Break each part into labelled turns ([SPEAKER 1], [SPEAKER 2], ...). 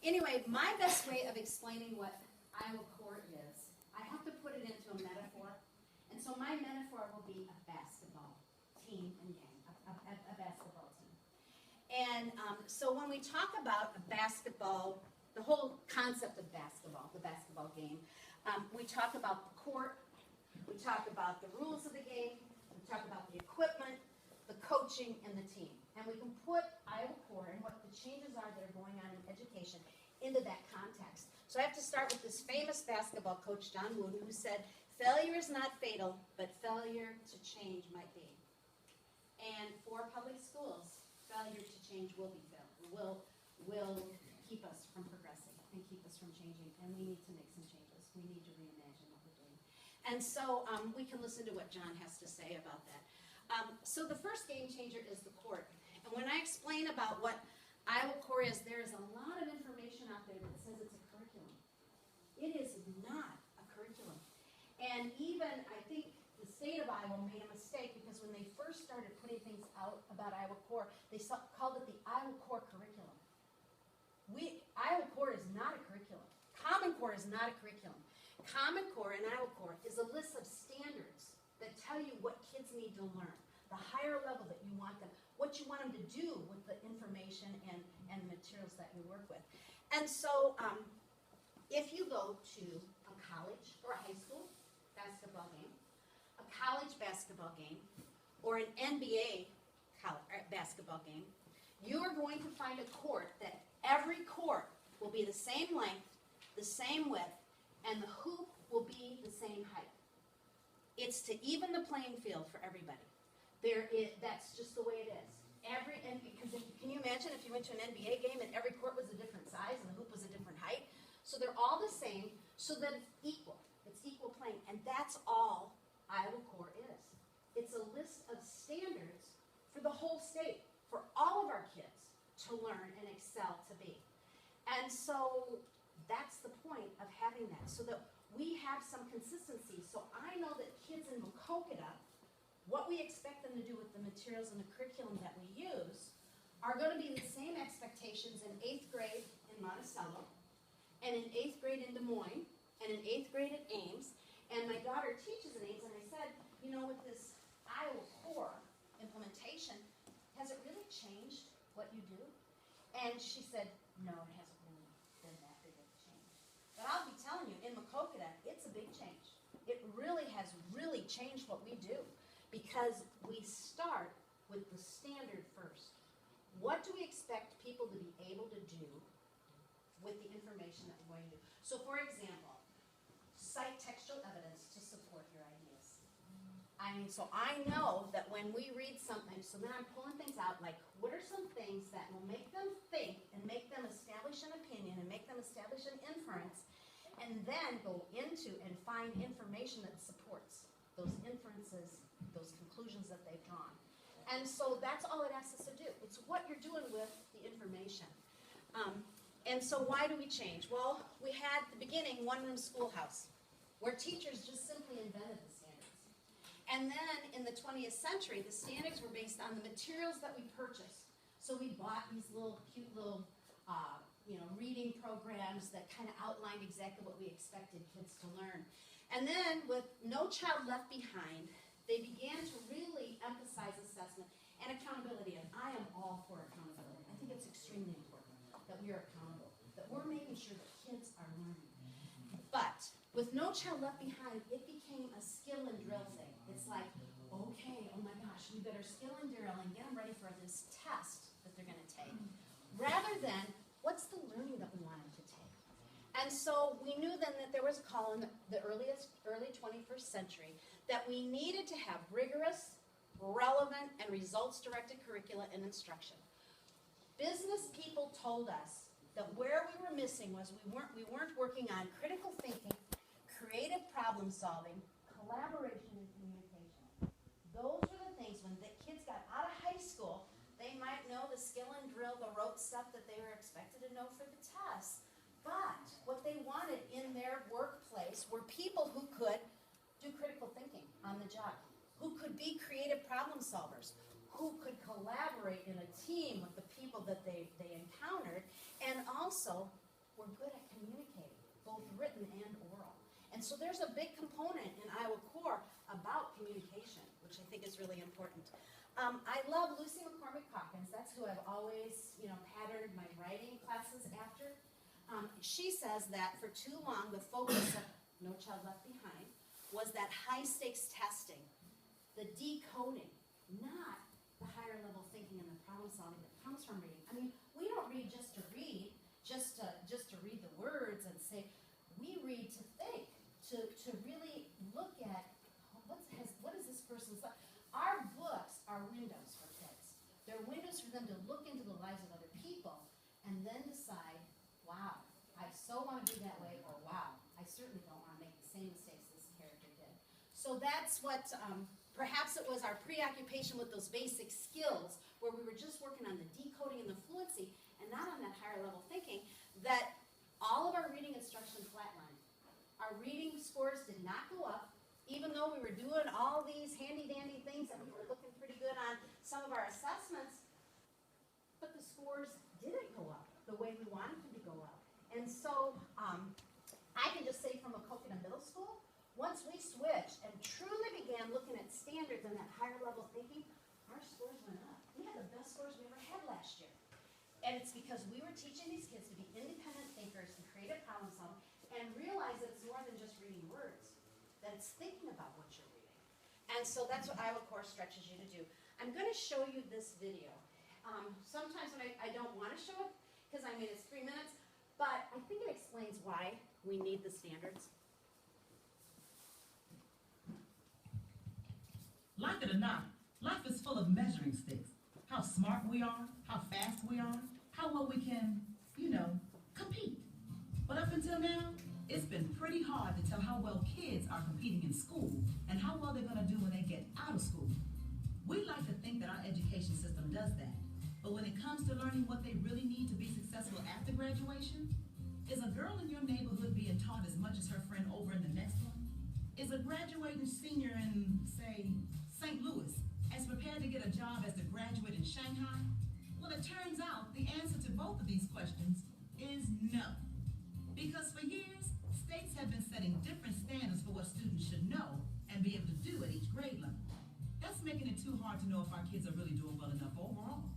[SPEAKER 1] Anyway, my best way of explaining what Iowa Core is, I have to put it into a metaphor. And so my metaphor will be a basketball team and game, a basketball team. And so when we talk about a basketball, the whole concept of basketball, the basketball game, we talk about the court, we talk about the rules of the game, we talk about the equipment, the coaching, and the team. And we can put Iowa Core and what the changes are that are going on in education into that context. So I have to start with this famous basketball coach, John Wooden, who said, failure is not fatal, but failure to change might be. And for public schools, failure to change will be failure, will keep us from progressing and keep us from changing, and we need to make some changes. We need to reimagine what we're doing. And so we can listen to what John has to say about that. So the first game changer is the court. And when I explain about what Iowa Core is, there is a lot of information out there that says it's a curriculum. It is not a curriculum. And even, I think, the state of Iowa made a mistake because when they first started putting things out about Iowa Core, they called it the Iowa Core curriculum. Iowa Core is not a curriculum. Common Core is not a curriculum. Common Core and Iowa Core is a list of standards that tell you what kids need to learn, the higher level that you want them, what you want them to do with the information and the materials that you work with. And so if you go to a college or a high school basketball game, a college basketball game, or an NBA basketball game, you are going to find a court that every court will be the same length, the same width, and the hoop will be the same height. It's to even the playing field for everybody. That's just the way it is. Because can you imagine if you went to an NBA game and every court was a different size and the hoop was a different height? So they're all the same so that it's equal. It's equal playing. And that's all Iowa Core is. It's a list of standards for the whole state, for all of our kids to learn and excel to be. And so that's the point of having that, so that we have some consistency. So I know that kids in Maquoketa, what we expect them to do with the materials and the curriculum that we use are going to be the same expectations in 8th grade in Monticello, and in 8th grade in Des Moines, and in 8th grade at Ames. And my daughter teaches at Ames, and I said, you know, with this Iowa Core implementation, has it really changed what you do? And she said, no, it hasn't really been that big of a change. But I'll be telling you, in Maquoketa, it's a big change. It really has really changed what we do, because we start with the standard first. What do we expect people to be able to do with the information that we're going to do? So for example, cite textual evidence to support your ideas. So I know that when we read something, so then I'm pulling things out, like what are some things that will make them think and make them establish an opinion and make them establish an inference, and then go into and find information that supports those inferences, those conclusions that they've drawn. And so that's all it asks us to do. It's what you're doing with the information. And so why do we change? Well, we had at the beginning one-room schoolhouse, where teachers just simply invented the standards. And then in the 20th century, the standards were based on the materials that we purchased. So we bought these little cute little reading programs that kind of outlined exactly what we expected kids to learn. And then with No Child Left Behind, they began to really emphasize assessment and accountability. And I am all for accountability. I think it's extremely important that we are accountable, that we're making sure that kids are learning. But with No Child Left Behind, it became a skill and drill thing. It's like, okay, oh my gosh, we better skill and drill and get them ready for this test that they're going to take. Rather than, what's the learning that we want them to take? And so we knew then that there was a call in the early 21st century that we needed to have rigorous, relevant, and results-directed curricula and instruction. Business people told us that where we were missing was we weren't working on critical thinking, creative problem solving, collaboration, and communication. Those were the things when the kids got out of high school, they might know the skill and drill, the rote stuff that they were expected to know for the test. But what they wanted in their workplace were people who could do critical thinking on the job, who could be creative problem solvers, who could collaborate in a team with the people that they encountered, And also, we're good at communicating, both written and oral. And so there's a big component in Iowa Core about communication, which I think is really important. I love Lucy McCormick Calkins. That's who I've always, patterned my writing classes after. She says that for too long, the focus of No Child Left Behind was that high-stakes testing, the decoding, not the higher level thinking and the problem solving that comes from reading. I mean, we don't read just to read, just to read the words and say, we read to think, to really look at what is this person's life. Our books are windows for kids. They're windows for them to look into the lives of other people and then decide, wow, I so want to be that way, or wow, I certainly don't want to make the same mistakes this character did. So that's what, perhaps it was our preoccupation with those basic skills where we were just working on the decoding and the fluency and not on that higher level thinking, that all of our reading instruction flatlined. Our reading scores did not go up, even though we were doing all these handy-dandy things and we were looking pretty good on some of our assessments, but the scores didn't go up the way we wanted them to go up. And so I can just say from a Coconut Middle School, once we switched and truly began looking at standards and that higher level thinking, our scores went up. We had the best scores we ever had last year. And it's because we were teaching these kids to be independent thinkers and creative problem solving and realize that it's more than just reading words, that it's thinking about what you're reading. And so that's what Iowa Core stretches you to do. I'm going to show you this video. Sometimes when I don't want to show it, because it's 3 minutes, but I think it explains why we need the standards.
[SPEAKER 2] Like it or not, life is full of measuring sticks. How smart we are, how fast we are, how well we can, compete. But up until now, it's been pretty hard to tell how well kids are competing in school and how well they're going to do when they get out of school. We like to think that our education system does that. But when it comes to learning what they really need to be successful after graduation, is a girl in your neighborhood being taught as much as her friend over in the next one? Is a graduating senior in, say, St. Louis as prepared to get a job as the graduate in Shanghai? Well, it turns out the answer to both of these questions is no. Because for years, states have been setting different standards for what students should know and be able to do at each grade level. That's making it too hard to know if our kids are really doing well enough overall,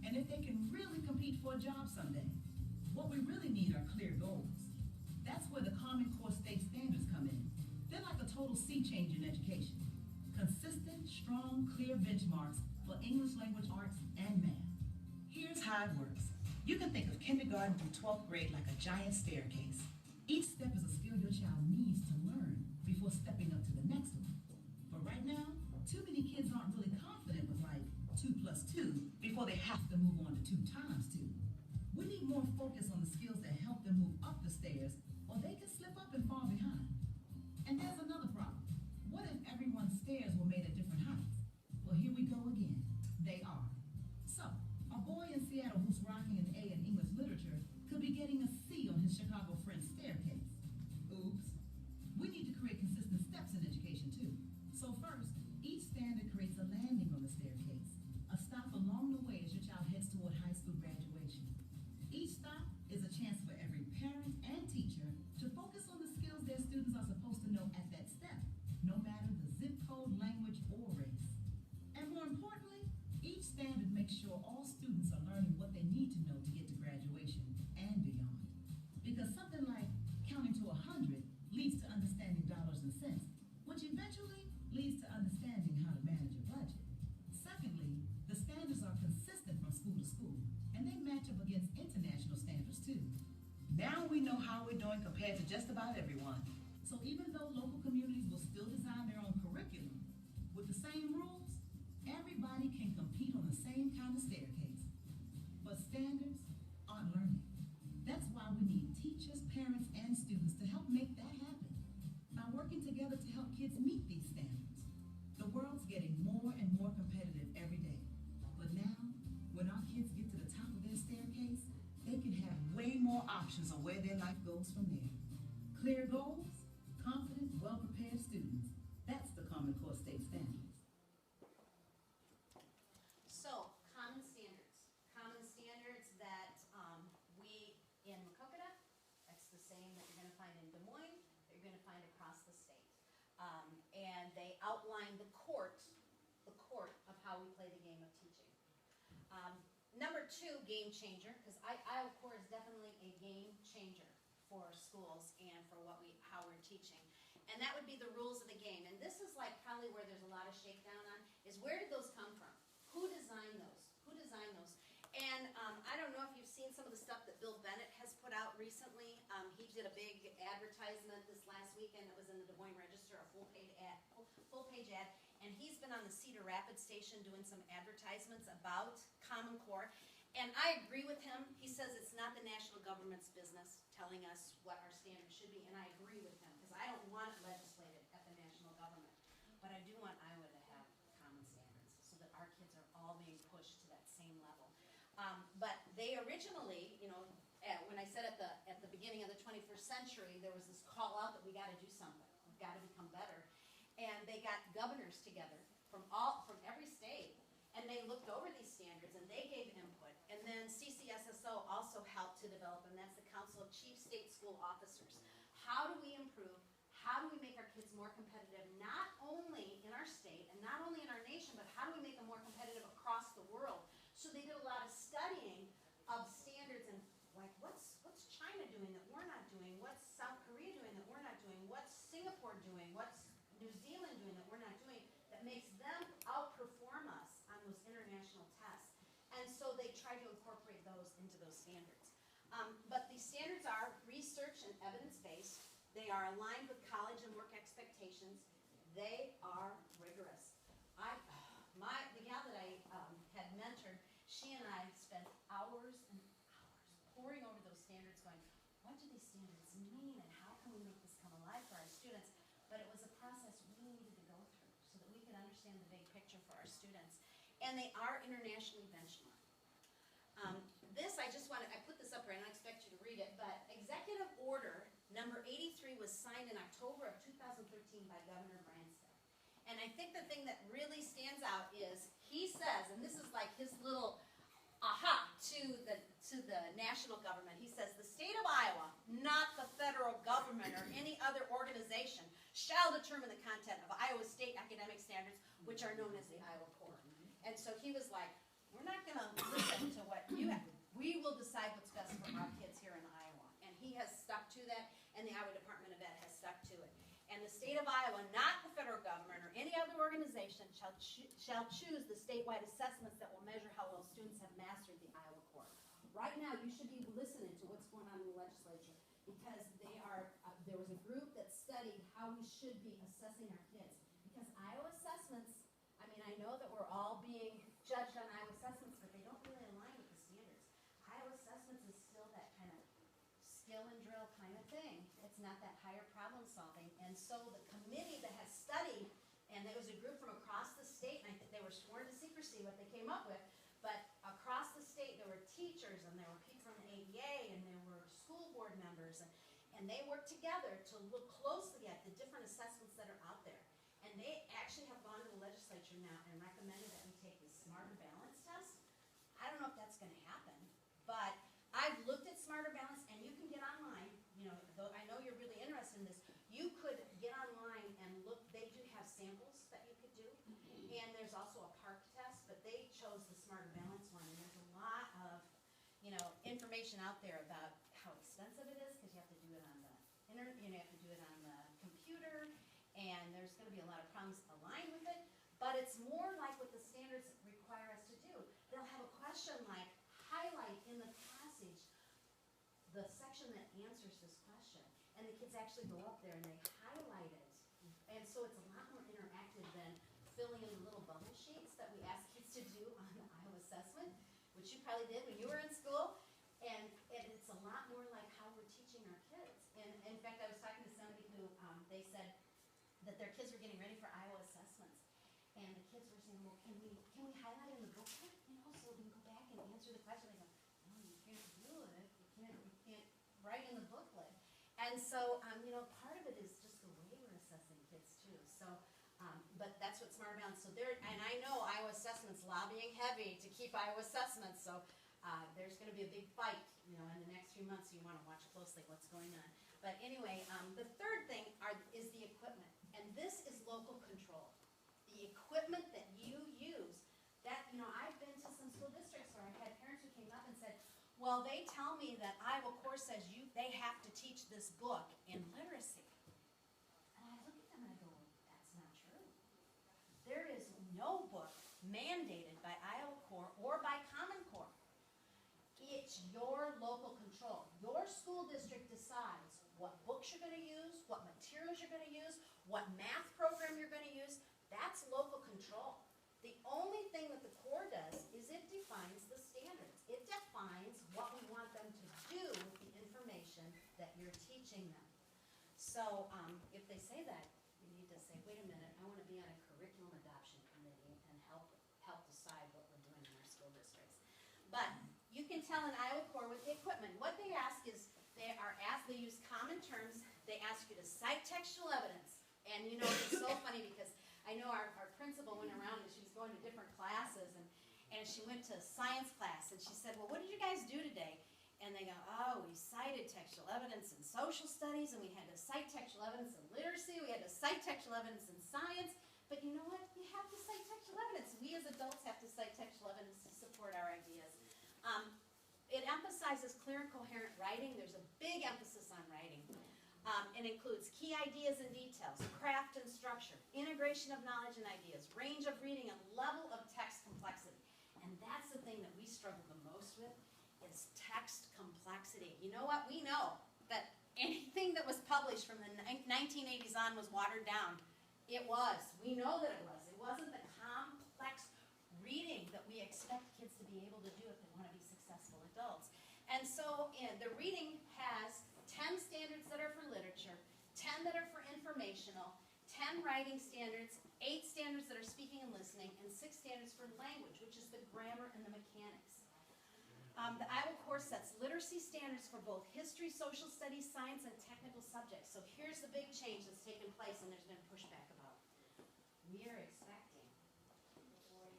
[SPEAKER 2] and if they can really compete for a job someday. What we really need are clear goals. That's where the Common Core state standards come in. They're like a total sea change in education. Consistent, strong, clear benchmarks for English language arts and math. Here's how it works. You can think of kindergarten through 12th grade like a giant staircase. Each step is a skill your child needs to learn before stepping up to the next one. But right now, too many kids aren't really confident with like 2 plus 2 before they have to move on to 2 times 2. We need more focus on the skills that help them move up the stairs, or they can slip up and fall behind. And there's another problem. What if everyone's stairs were made at different heights? Well, here we go again. They are. So, a boy in Seattle who's rocking an A in English literature could be getting a C on his Chicago friend's staircase. Oops. We need to create consistent steps in education too. So first, each standard creates a landing on the staircase, a stop along the way as your child heads toward high school graduation. Each stop is a chance for every parent and teacher to focus on the skills their students are supposed to know at that step, no matter the zip code, language, or race. And more importantly, each standard makes sure all students are learning what they need to know to get to graduation and beyond. Because something like counting to 100 leads to understanding dollars and cents, which eventually leads to understanding how to manage a budget. Secondly, the standards are consistent from school to school, and they match up against international standards too. Now we know how we're doing compared to just about everyone. So even though local communities will still design their own curriculum with the same rules, everybody can compete on the same kind of staircase. But standards aren't learning. That's why we need teachers, parents, and students to help make that happen by working together to help kids meet these standards. The world's getting more and more competitive every day. But now, when our kids get to the top of their staircase, they can have way more options on where their life goes from there. Clear goals, confident, well-prepared students. That's the Common Core state standards.
[SPEAKER 1] So, common standards. Common standards that we the court of how we play the game of teaching. Number two, game changer, because Iowa Core is definitely a game changer for schools and for how we're teaching. And that would be the rules of the game. And this is like probably where there's a lot of shakedown on, is where did those come from? Who designed those? Who designed those? And I don't know if you've seen some of the stuff that Bill Bennett has put out recently. He did a big advertisement this last weekend. It was in the Des Moines Register, a full-page ad. And he's been on the Cedar Rapids station doing some advertisements about Common Core. And I agree with him. He says it's not the national government's business telling us what our standards should be. And I agree with him, because I don't want it legislated at the national government. But I do want Iowa to have common standards so that our kids are all being pushed to that same level. But they originally, when I said at the beginning of the 21st century, there was this call out that we got to do something. We've got to become better. And they got governors together from every state, and they looked over these standards and they gave input. And then CCSSO also helped to develop, and that's the Council of Chief State School Officers. How do we improve? How do we make our kids more competitive, not only in our state and not only in our nation, but how do we make them more competitive across the world? So they did a lot of studying of standards and like what's China doing that we're not doing? What's South Korea doing that we're not doing? What's Singapore doing? What's New Zealand doing that we're not doing? That makes them outperform us on those international tests. And so they try to incorporate those into those standards. But these standards are research and evidence-based. They are aligned with college and work expectations. They are rigorous. The gal that I had mentored, she and I spent hours and hours poring over those standards going, what do these standards mean and how can we make this come alive for our students? But it was a process we needed to go through so that we could understand the big picture for our students. And they are internationally benchmarked. I put this up here, I don't expect you to read it, but Executive Order number 83 was signed in October of 2013 by Governor Branstad. And I think the thing that really stands out is he says, and this is like his little aha to the national government. He says, the state of Iowa, not the federal government or any other organization, shall determine the content of Iowa state academic standards, which are known as the Iowa Core. And so he was like, we're not going to listen to what you have. We will decide what's best for our kids here in Iowa. And he has stuck to that, and the Iowa Department of Ed has stuck to it. And the state of Iowa, not the federal government or any other organization, shall choose the statewide assessments that will measure how well students have mastered the Iowa Core. Right now, you should be listening to what's going on in the legislature, because there was a group that studied how we should be assessing our kids. Because Iowa assessments, I know that we're all being judged on Iowa assessments, but they don't really align with the standards. Iowa assessments is still that kind of skill and drill kind of thing. It's not that higher problem solving. And so the committee that has studied, and there was a group from across the state, and I think they were sworn to secrecy what they came up with, but across the state there were teachers, and there were people from the ABA, and there were school board members, and they worked together to look closely at the different assessments that are out there. And they actually have gone to the legislature now and recommended that we take the Smarter Balance test. I don't know if that's going to happen, but I've looked at Smarter Balance, and you can get online. Though I know you're really interested in this, you could get online and look. They do have samples that you could do, and there's also a PARCC test, but they chose the Smarter Balance one. And there's a lot of, information out there about how expensive it is because you have to do it on the internet. You have to do it on the computer. And there's going to be a lot of problems aligned with it, but it's more like what the standards require us to do. They'll have a question like, highlight in the passage the section that answers this question. And the kids actually go up there and they highlight it. And so it's a lot more interactive than filling in the little bubble sheets that we ask kids to do on the Iowa assessment, which you probably did when you were in school. And it's a lot more like how we're teaching our kids. And in fact, I was talking to somebody who, they said, that their kids were getting ready for Iowa assessments. And the kids were saying, well, can we highlight in the booklet, so we can go back and answer the question. They go, no, you can't do it. You can't write in the booklet. And so, part of it is just the way we're assessing kids too. So, but that's what Smarter Balance. So and I know Iowa assessments lobbying heavy to keep Iowa assessments. So there's going to be a big fight, in the next few months. You want to watch closely what's going on. But anyway, the third thing is the equipment. And this is local control. The the equipment that you use. That, I've been to some school districts where I've had parents who came up and said, well, they tell me that Iowa Core says they have to teach this book in literacy. And I look at them and I go, that's not true. There is no book mandated by Iowa Core or by Common Core. It's your local control. Your school district decides what books you're going to use, what materials you're going to use, what math program you're going to use. That's local control. The only thing that the Core does is it defines the standards. It defines what we want them to do with the information that you're teaching them. So if they say that, you need to say, wait a minute, I want to be on a curriculum adoption committee and help decide what we're doing in our school districts. But you can tell in Iowa Core with the equipment, what they ask is, they use common terms, they ask you to cite textual evidence. And it's so funny because I know our principal went around and she was going to different classes and she went to science class and she said, well, what did you guys do today? And they go, oh, we cited textual evidence in social studies and we had to cite textual evidence in literacy, we had to cite textual evidence in science. But you know what? You have to cite textual evidence. We as adults have to cite textual evidence to support our ideas. It emphasizes clear and coherent writing. There's a big emphasis on writing. It includes key ideas and details, craft and structure, integration of knowledge and ideas, range of reading, and level of text complexity. And that's the thing that we struggle the most with, is text complexity. You know what? We know that anything that was published from the 1980s on was watered down. It was. We know that it was. It wasn't the complex reading that we expect kids to be able to do if they want to be successful adults. And so the reading has 10 standards that are for literature, 10 that are for informational, 10 writing standards, 8 standards that are speaking and listening, and 6 standards for language, which is the grammar and the mechanics. The Iowa Core sets literacy standards for both history, social studies, science, and technical subjects. So here's the big change that's taken place and there's been pushback about. We are expecting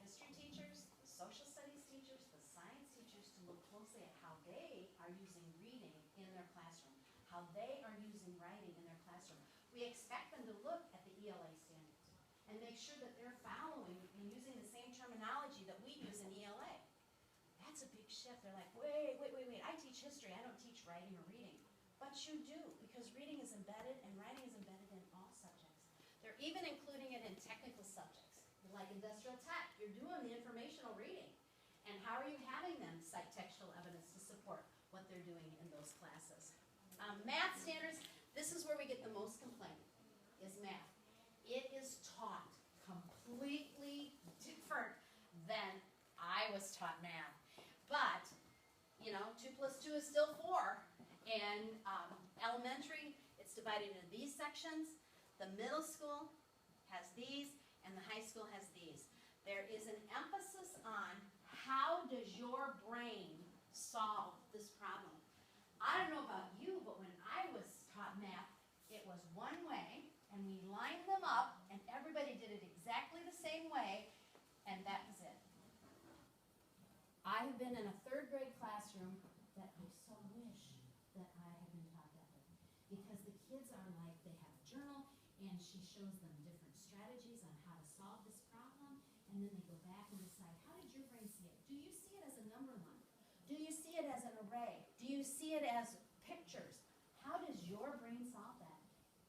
[SPEAKER 1] history teachers, the social studies teachers, the science teachers to look closely at how they are using reading in their classroom, how they are using writing in their classroom. We expect them to look at the ELA standards and make sure that they're following and using the same terminology that we use in ELA. That's a big shift. They're like, wait, I teach history, I don't teach writing or reading. But you do, because reading is embedded and writing is embedded in all subjects. They're even including it in technical subjects, like industrial tech. You're doing the informational reading. And how are you having them cite textual evidence to support what they're doing in those classes? Math standards, this is where we get the most complaint, is math. It is taught completely different than I was taught math. But, 2 plus 2 is still 4. And elementary, it's divided into these sections. The middle school has these, and the high school has these. There is an emphasis on how does your brain solve this problem. I don't know about you, but when I was taught math, it was one way, and we lined them up, and everybody did it exactly the same way, and that was it. I have been in a 3rd grade classroom that I so wish that I had been taught that way. Because the kids are like, they have a journal, and she shows them different strategies on how to solve this problem, and then they go back and decide, how did your brain see it? Do you see it as a number line? Do you see it as an array? Do you see it as pictures? How does your brain solve that?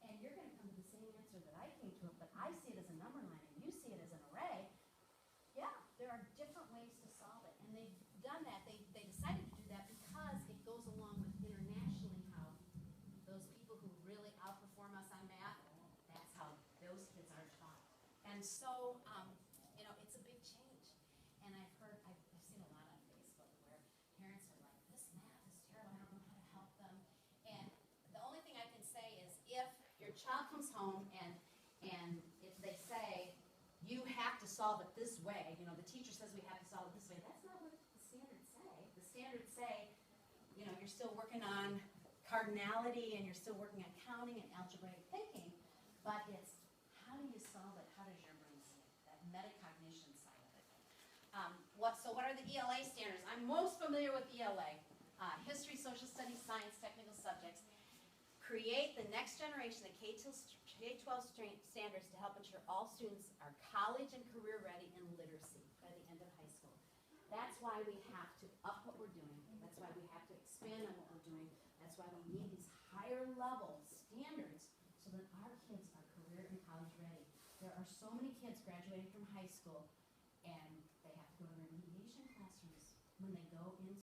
[SPEAKER 1] And you're going to come to the same answer that I came to, but I see it as a number line, and you see it as an array. Yeah, there are different ways to solve it. And they've done that. They decided to do that because it goes along with internationally how those people who really outperform us on math, that's how those kids are taught. And so, it's a big change. And I've seen a lot on Facebook where parents are like, this math is terrible, I don't know how to help them. And the only thing I can say is if your child comes home and if they say, you have to solve it this way, the teacher says we have to solve it this way, that's not what the standards say. The standards say, you're still working on cardinality and you're still working on counting and algebraic thinking, but it's how do you solve it? How does your brain see it? That metacognition side of it. So what are the ELA standards? I'm most familiar with ELA. History, social studies, science, technical subjects. Create the next generation of K-12 K-12 standards to help ensure all students are college and career ready and literacy by the end of high school. That's why we have to up what we're doing. That's why we have to expand on what we're doing. That's why we need these higher level standards so that our kids are career and college ready. There are so many kids graduating from high school and they have to go to remediation classrooms when they go into